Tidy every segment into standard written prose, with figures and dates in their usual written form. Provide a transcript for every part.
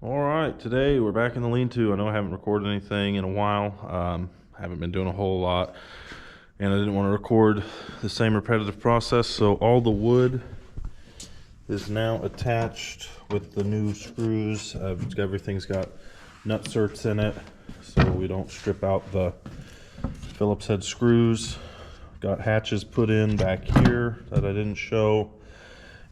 All right, today we're back in the lean-to. I know I haven't recorded anything in a while. Haven't been doing a whole lot, and I didn't want to record the same repetitive process, so all the wood is now attached with the new screws. Everything's got nut certs in it, so we don't strip out the Phillips head screws. Got hatches put in back here that I didn't show,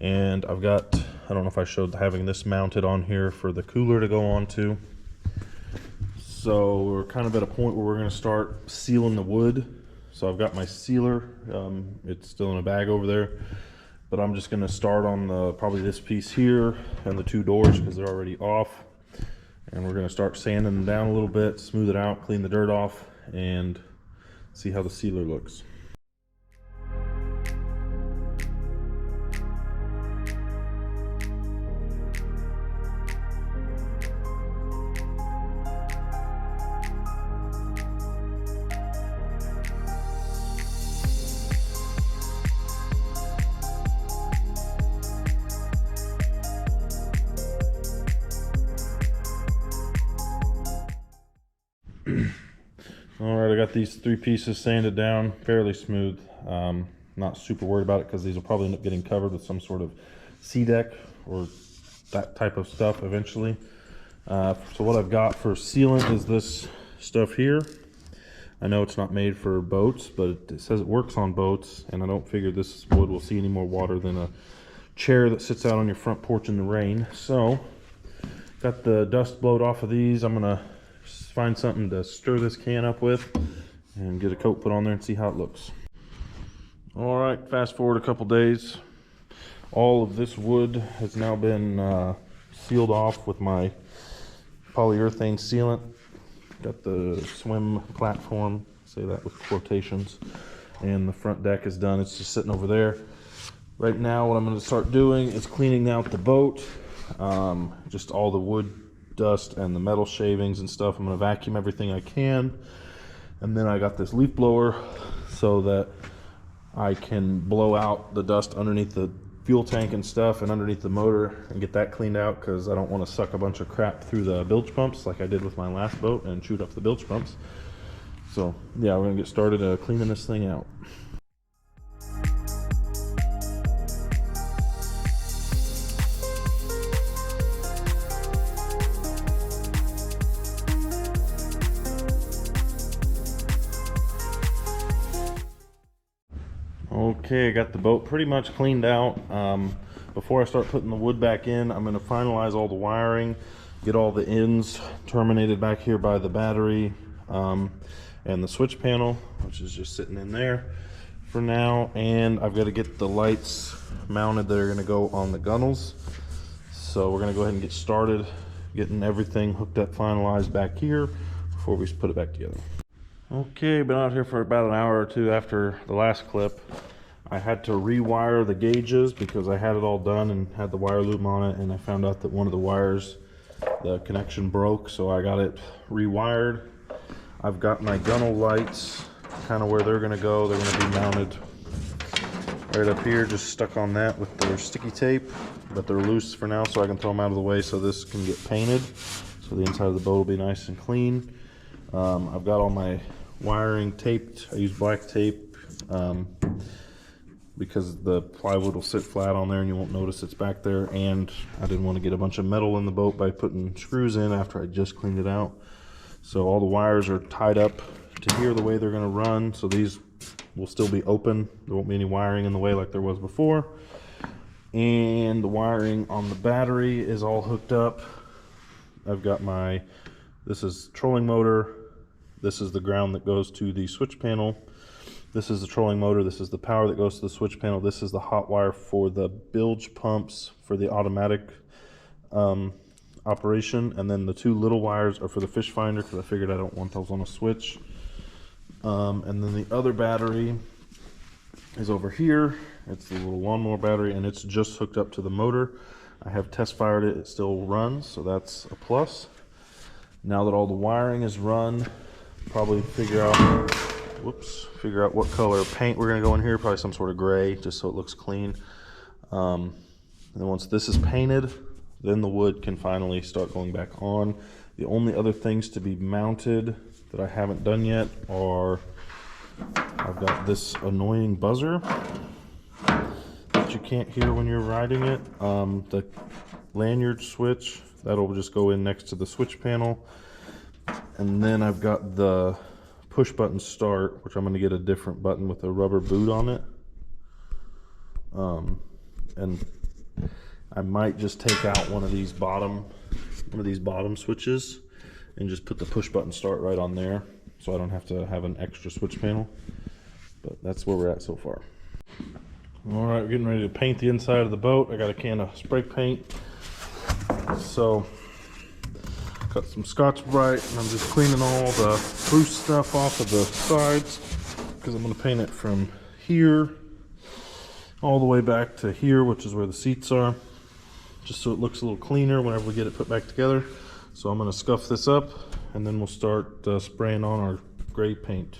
and I've got, I don't know if I showed having this mounted on here for the cooler to go onto. So we're kind of at a point where we're going to start sealing the wood. So I've got my sealer, it's still in a bag over there, but I'm just going to start on probably this piece here and the two doors because they're already off. And we're going to start sanding them down a little bit, smooth it out, clean the dirt off, and see how the sealer looks. Alright, I got these three pieces sanded down fairly smooth. Not super worried about it because these will probably end up getting covered with some sort of C-deck or that type of stuff eventually. So what I've got for sealant is this stuff here. I know it's not made for boats, but it says it works on boats, and I don't figure this wood will see any more water than a chair that sits out on your front porch in the rain. So, got the dust blowed off of these. I'm gonna find something to stir this can up with and get a coat put on there and see how it looks. All right, fast forward a couple days. All of this wood has now been sealed off with my polyurethane sealant. Got the swim platform, say that with quotations, and the front deck is done. It's just sitting over there. Right now what I'm going to start doing is cleaning out the boat, just all the wood dust and the metal shavings and stuff. I'm going to vacuum everything I can, and then I got this leaf blower so that I can blow out the dust underneath the fuel tank and stuff and underneath the motor and get that cleaned out, because I don't want to suck a bunch of crap through the bilge pumps like I did with my last boat and chewed up the bilge pumps. So yeah, we're going to get started cleaning this thing out. Okay, I got the boat pretty much cleaned out. Before I start putting the wood back in, I'm going to finalize all the wiring, get all the ends terminated back here by the battery and the switch panel, which is just sitting in there for now. And I've got to get the lights mounted that are going to go on the gunnels. So we're going to go ahead and get started getting everything hooked up, finalized back here before we put it back together. Okay, been out here for about an hour or two after the last clip. I had to rewire the gauges because I had it all done and had the wire loom on it, and I found out that one of the wires, the connection broke, so I got it rewired. I've got my gunnel lights kind of where they're going to go. They're going to be mounted right up here, just stuck on that with their sticky tape, but they're loose for now so I can throw them out of the way so this can get painted, so the inside of the boat will be nice and clean. I've got all my wiring taped. I use black tape because the plywood will sit flat on there and you won't notice it's back there, and I didn't want to get a bunch of metal in the boat by putting screws in after I just cleaned it out. So all the wires are tied up to here the way they're going to run, so these will still be open. There won't be any wiring in the way like there was before. And the wiring on the battery is all hooked up. I've got this is trolling motor, this is the ground that goes to the switch panel, this is the trolling motor, this is the power that goes to the switch panel, this is the hot wire for the bilge pumps for the automatic operation, and then the two little wires are for the fish finder because I figured I don't want those on a switch. And then the other battery is over here. It's the little lawnmower battery, and it's just hooked up to the motor. I have test fired it, it still runs, so that's a plus. Now that all the wiring is run, probably figure out what color paint we're going to go in here. Probably some sort of gray, just so it looks clean. And then once this is painted, then the wood can finally start going back on. The only other things to be mounted that I haven't done yet are, I've got this annoying buzzer that you can't hear when you're riding it. The lanyard switch, that'll just go in next to the switch panel. And then I've got the push button start, which I'm going to get a different button with a rubber boot on it. And I might just take out one of these bottom switches and just put the push button start right on there, so I don't have to have an extra switch panel. But that's where we're at so far. All right, we're getting ready to paint the inside of the boat. I got a can of spray paint. So got some Scotch-Brite, and I'm just cleaning all the loose stuff off of the sides, because I'm going to paint it from here all the way back to here, which is where the seats are, just so it looks a little cleaner whenever we get it put back together. So I'm going to scuff this up, and then we'll start spraying on our gray paint.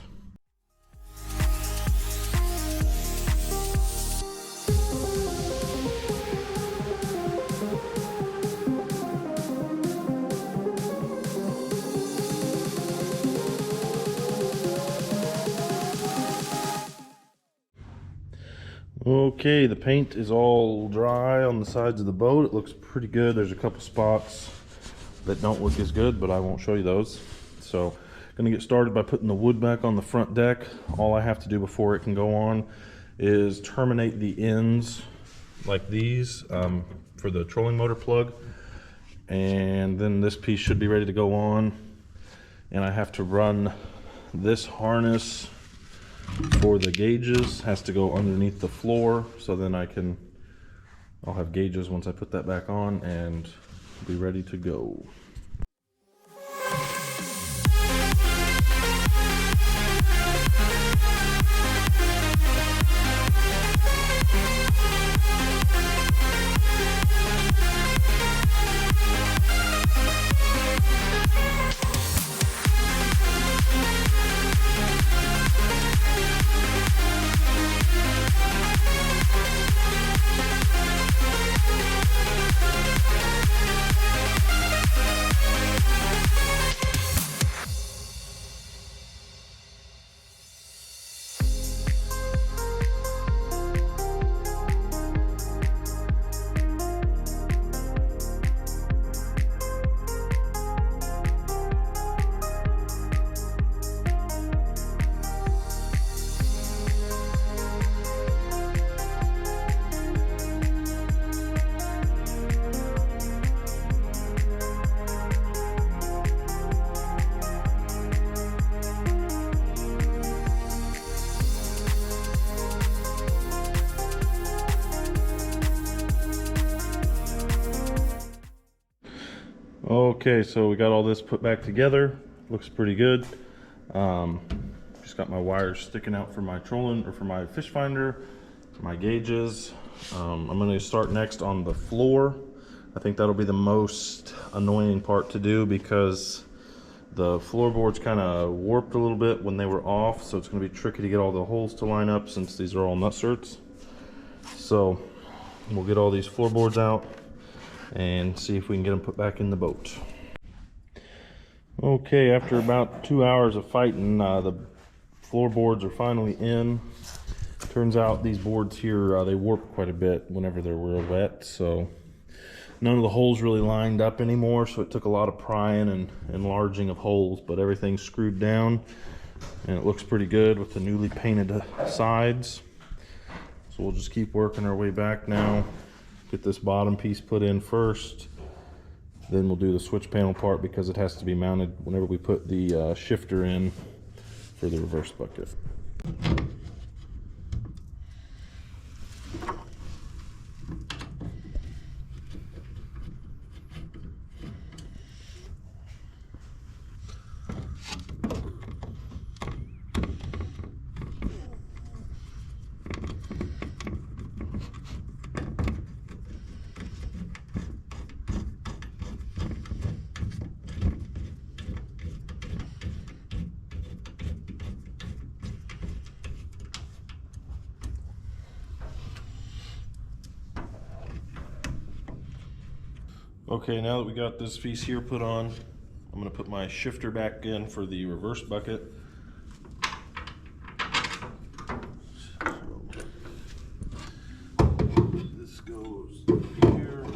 Okay, the paint is all dry on the sides of the boat. It looks pretty good. There's a couple spots that don't look as good, but I won't show you those. So, gonna get started by putting the wood back on the front deck. All I have to do before it can go on is terminate the ends like these for the trolling motor plug. And then this piece should be ready to go on. And I have to run this harness for the gauges, has to go underneath the floor, so then I'll have gauges once I put that back on and be ready to go. Okay, so we got all this put back together. Looks pretty good. Just got my wires sticking out for my trolling, or for my fish finder, my gauges. I'm going to start next on the floor. I think that'll be the most annoying part to do, because the floorboards kind of warped a little bit when they were off, so it's going to be tricky to get all the holes to line up since these are all nut certs. So we'll get all these floorboards out and see if we can get them put back in the boat. Okay, after about 2 hours of fighting, the floorboards are finally in. Turns out these boards here, they warp quite a bit whenever they're real wet, so none of the holes really lined up anymore, so it took a lot of prying and enlarging of holes, but everything's screwed down and it looks pretty good with the newly painted sides. So we'll just keep working our way back now. Get this bottom piece put in first, then we'll do the switch panel part, because it has to be mounted whenever we put the shifter in for the reverse bucket. Okay, now that we got this piece here put on, I'm going to put my shifter back in for the reverse bucket. This goes here.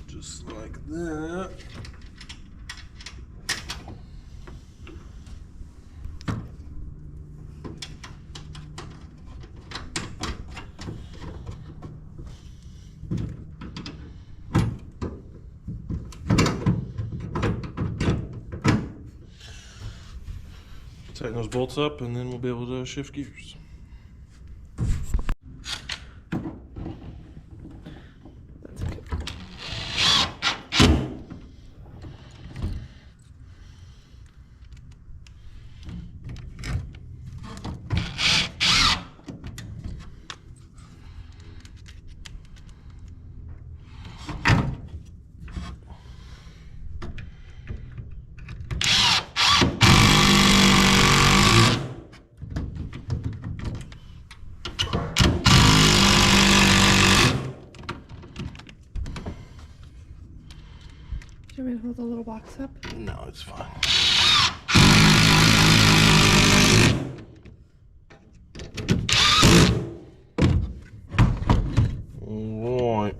Just like that. Tighten those bolts up and then we'll be able to shift gears. Do you want me to hold the little box up? No, it's fine. All right.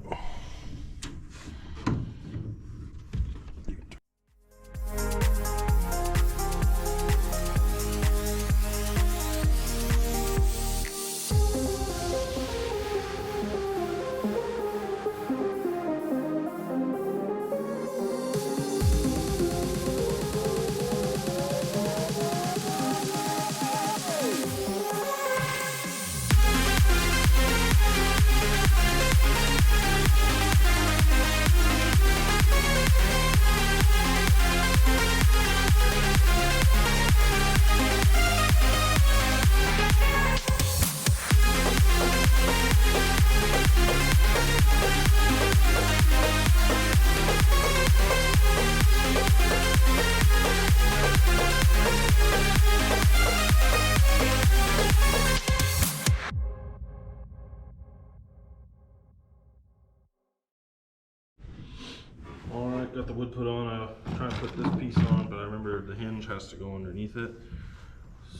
Alright, got the wood put on. I try to put this piece on, but I remember the hinge has to go underneath it.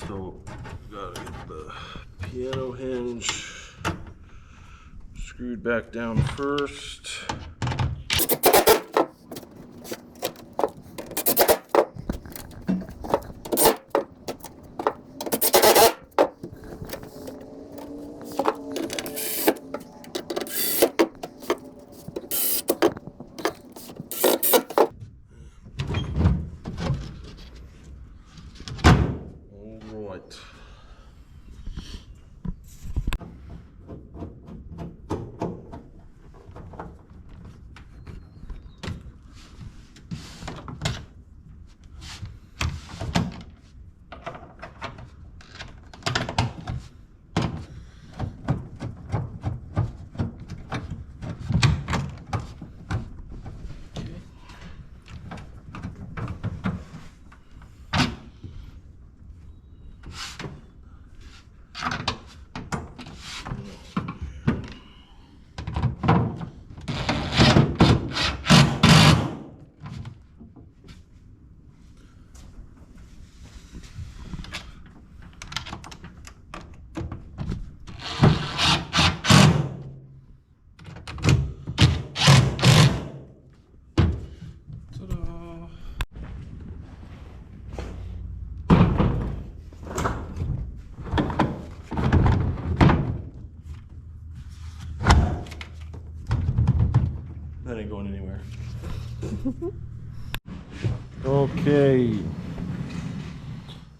So, gotta get the piano hinge screwed back down first. That ain't going anywhere. Okay.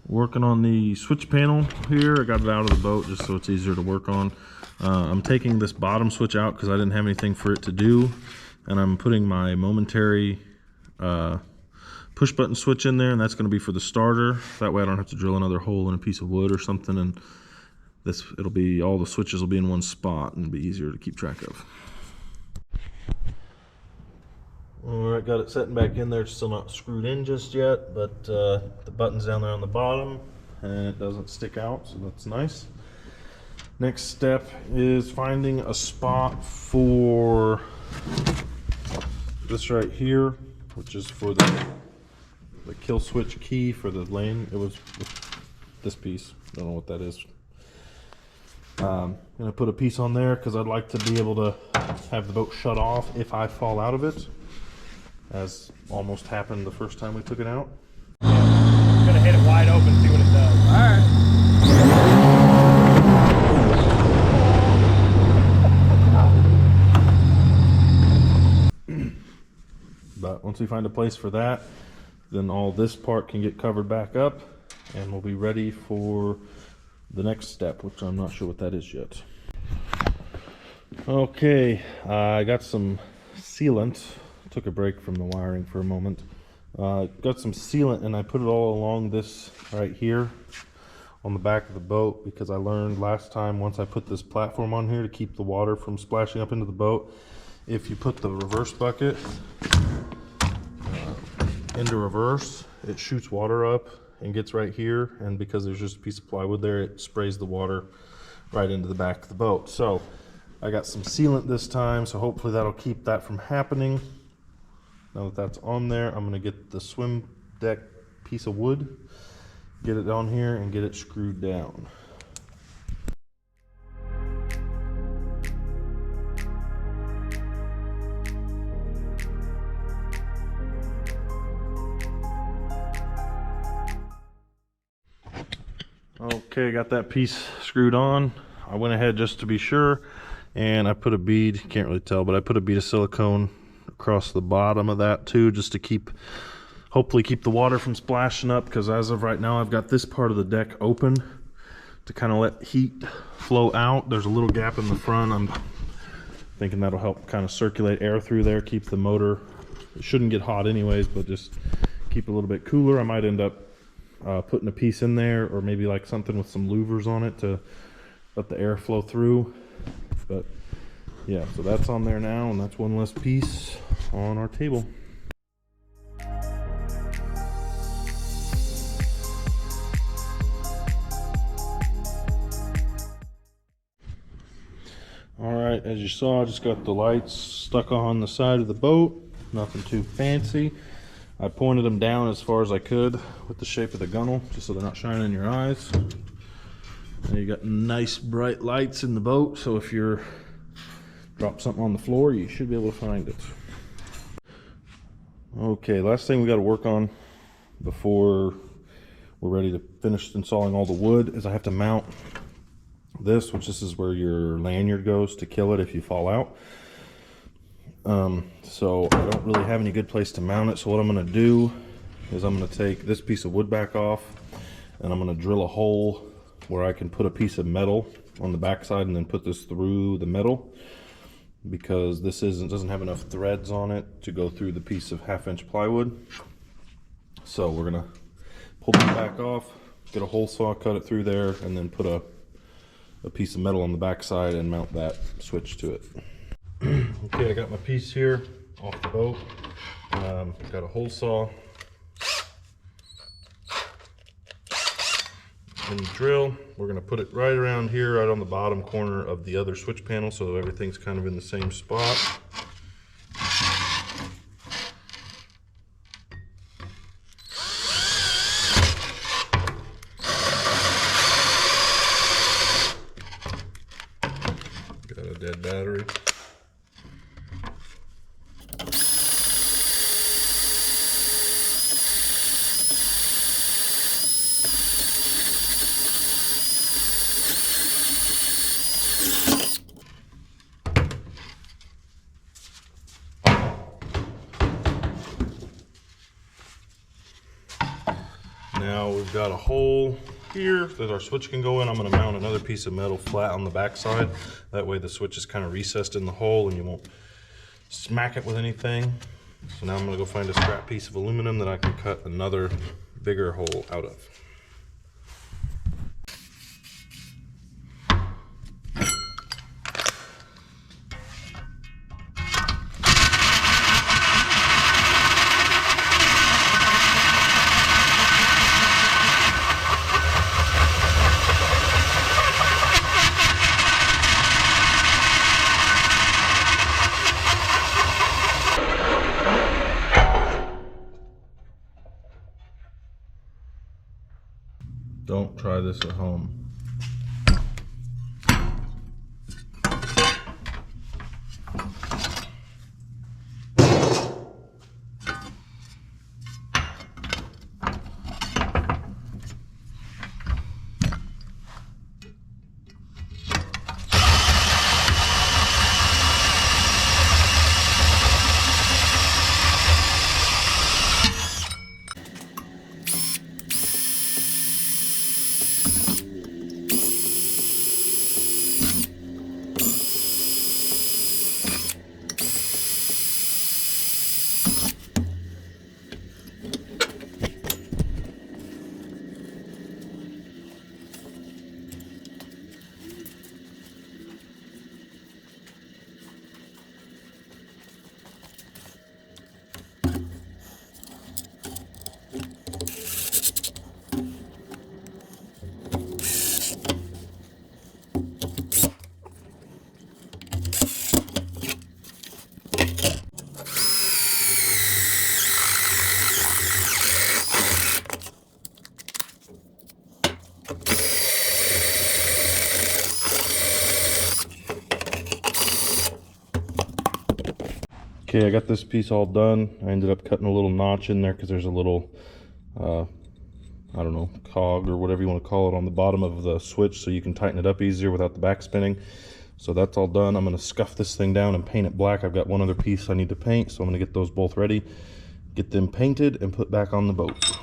Working on the switch panel here. I got it out of the boat just so it's easier to work on. I'm taking this bottom switch out because I didn't have anything for it to do, and I'm putting my momentary push button switch in there, and that's going to be for the starter. That way I don't have to drill another hole in a piece of wood or something, and it'll be, all the switches will be in one spot and it'll be easier to keep track of. Alright, got it setting back in there. It's still not screwed in just yet, but the button's down there on the bottom and it doesn't stick out, so that's nice. Next step is finding a spot for this right here, which is for the kill switch key for the lane. It was this piece. I don't know what that is. I'm gonna put a piece on there because I'd like to be able to have the boat shut off if I fall out of it, as almost happened the first time we took it out. Yeah, I'm gonna hit it wide open and see what it does. Alright. But once we find a place for that, then all this part can get covered back up and we'll be ready for the next step, which I'm not sure what that is yet. Okay, I got some sealant. Took a break from the wiring for a moment. Got some sealant and I put it all along this right here on the back of the boat, because I learned last time, once I put this platform on here to keep the water from splashing up into the boat, if you put the reverse bucket into reverse, it shoots water up and gets right here, and because there's just a piece of plywood there, it sprays the water right into the back of the boat. So I got some sealant this time, so hopefully that'll keep that from happening. Now that that's on there, I'm gonna get the swim deck piece of wood, get it on here and get it screwed down. Okay, got that piece screwed on. I went ahead just to be sure, and I put a bead, can't really tell, but I put a bead of silicone across the bottom of that too, just to hopefully keep the water from splashing up, because as of right now I've got this part of the deck open to kind of let heat flow out. There's a little gap in the front. I'm thinking that'll help kind of circulate air through there, keep the motor, it shouldn't get hot anyways, but just keep it a little bit cooler. I might end up putting a piece in there, or maybe like something with some louvers on it to let the air flow through. But yeah, so that's on there now, and that's one less piece on our table. Alright, as you saw, I just got the lights stuck on the side of the boat. Nothing too fancy. I pointed them down as far as I could with the shape of the gunnel, just so they're not shining in your eyes. And you got nice bright lights in the boat, so if you're drop something on the floor, you should be able to find it. Okay, last thing we got to work on before we're ready to finish installing all the wood is I have to mount this, which this is where your lanyard goes to kill it if you fall out. So I don't really have any good place to mount it, so what I'm going to do is I'm going to take this piece of wood back off, and I'm going to drill a hole where I can put a piece of metal on the back side and then put this through the metal, because this doesn't have enough threads on it to go through the piece of 1/2-inch plywood. So we're going to pull this back off, get a hole saw, cut it through there, and then put a piece of metal on the back side and mount that switch to it. Okay, I got my piece here off the boat. Got a hole saw and drill. We're going to put it right around here, right on the bottom corner of the other switch panel, so everything's kind of in the same spot. Got a dead battery. Now we've got a hole here that our switch can go in. I'm going to mount another piece of metal flat on the back side. That way the switch is kind of recessed in the hole and you won't smack it with anything. So now I'm going to go find a scrap piece of aluminum that I can cut another bigger hole out of. Don't try this at home. Okay, I got this piece all done. I ended up cutting a little notch in there because there's a little, I don't know, cog or whatever you want to call it on the bottom of the switch so you can tighten it up easier without the back spinning. So that's all done. I'm going to scuff this thing down and paint it black. I've got one other piece I need to paint, so I'm going to get those both ready, get them painted, and put back on the boat.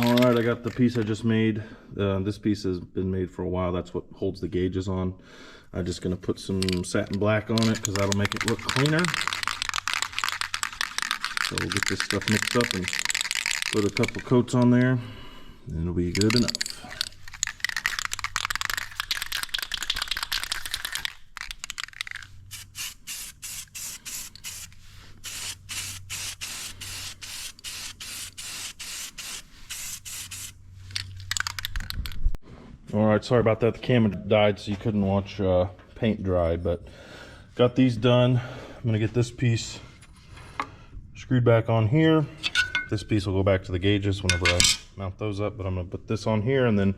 Alright, I got the piece I just made. This piece has been made for a while. That's what holds the gauges on. I'm just going to put some satin black on it because that'll make it look cleaner. So we'll get this stuff mixed up and put a couple coats on there, and it'll be good enough. Alright, sorry about that. The camera died so you couldn't watch paint dry, but got these done. I'm going to get this piece screwed back on here. This piece will go back to the gauges whenever I mount those up, but I'm going to put this on here and then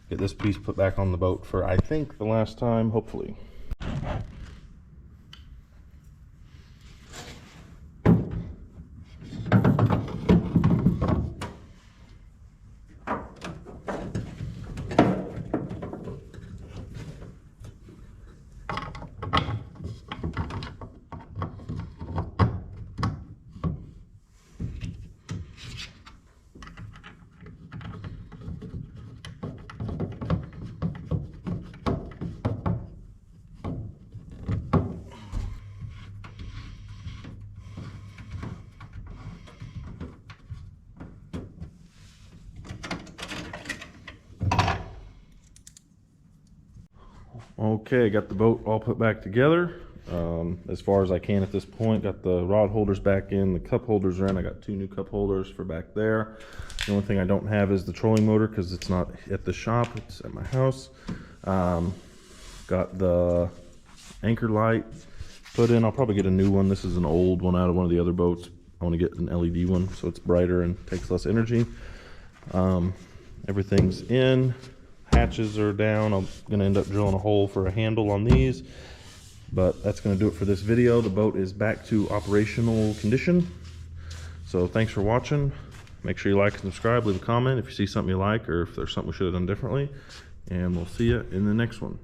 get this piece put back on the boat for, I think, the last time, hopefully. Okay, got the boat all put back together as far as I can at this point. Got the rod holders back in, the cup holders are in. I got 2 new cup holders for back there. The only thing I don't have is the trolling motor because it's not at the shop, it's at my house. Got the anchor light put in. I'll probably get a new one. This is an old one out of one of the other boats. I want to get an LED one so it's brighter and takes less energy. Everything's in. Hatches are down. I'm going to end up drilling a hole for a handle on these, but that's going to do it for this video. The boat is back to operational condition. So thanks for watching. Make sure you like and subscribe, leave a comment if you see something you like or if there's something we should have done differently, and we'll see you in the next one.